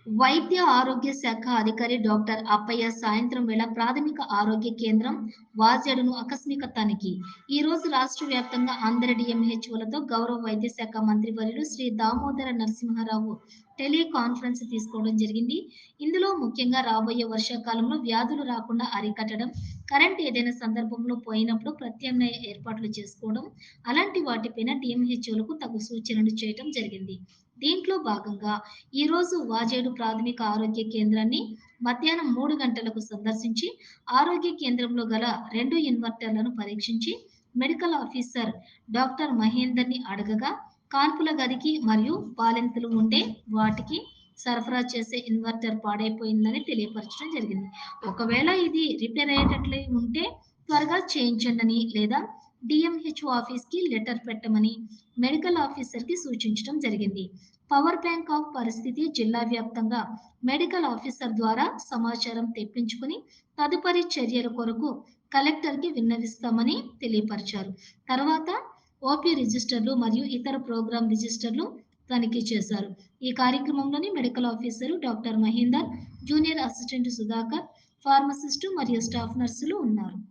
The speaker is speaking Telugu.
వైద్య ఆరోగ్య శాఖ అధికారి డాక్టర్ అప్పయ్య సాయంత్రం వేళ ప్రాథమిక ఆరోగ్య కేంద్రం వాజేడును ఆకస్మిక తనిఖీ. ఈ రోజు రాష్ట్ర వ్యాప్తంగా అందరి డిఎంహెచ్ఓలతో గౌరవ వైద్య శాఖ మంత్రివర్యులు శ్రీ దామోదర నరసింహారావు టెలికాన్ఫరెన్స్ తీసుకోవడం జరిగింది. ఇందులో ముఖ్యంగా రాబోయే వర్షాకాలంలో వ్యాధులు రాకుండా అరికట్టడం, కరెంట్ ఏదైనా సందర్భంలో పోయినప్పుడు ప్రత్యామ్నాయ ఏర్పాట్లు చేసుకోవడం, అలాంటి వాటిపైన డిఎంహెచ్ఓలకు తగు సూచనలు చేయటం జరిగింది. దీంట్లో భాగంగా ఈరోజు వాజేడు ప్రాథమిక ఆరోగ్య కేంద్రాన్ని మధ్యాహ్నం 3 గంటలకు సందర్శించి, ఆరోగ్య కేంద్రంలో గల 2 ఇన్వర్టర్లను పరీక్షించి, మెడికల్ ఆఫీసర్ డాక్టర్ మహేందర్‌ని అడగగా, కాన్పుల గదికి మరియు బాలింతలు ఉండే వాటికి సరఫరా చేసే ఇన్వర్టర్ పాడైపోయిందని తెలియపరచడం జరిగింది. ఒకవేళ ఇది రిపేర్ అయ్యేటట్లే ఉంటే త్వరగా చేయించండని లేదా డీఎంహెచ్ఓ ఆఫీస్‌కి లెటర్ పెట్టమని మెడికల్ ఆఫీసర్‌కి సూచించడం జరిగింది. పవర్ బ్యాంక్ ఆఫ్ పరిస్థితి జిల్లా వ్యాప్తంగా మెడికల్ ఆఫీసర్ ద్వారా సమాచారం తెప్పించుకుని తదుపరి చర్యల కొరకు కలెక్టర్‌కి విన్నవిస్తామని తెలియపరిచారు. తర్వాత ఓపీ రిజిస్టర్లు మరియు ఇతర ప్రోగ్రామ్ రిజిస్టర్లు తనిఖీ చేశారు. ఈ కార్యక్రమంలోని medical officer doctor Mahender, junior assistant Sudhakar, pharmacist మరియు స్టాఫ్ నర్సులు ఉన్నారు.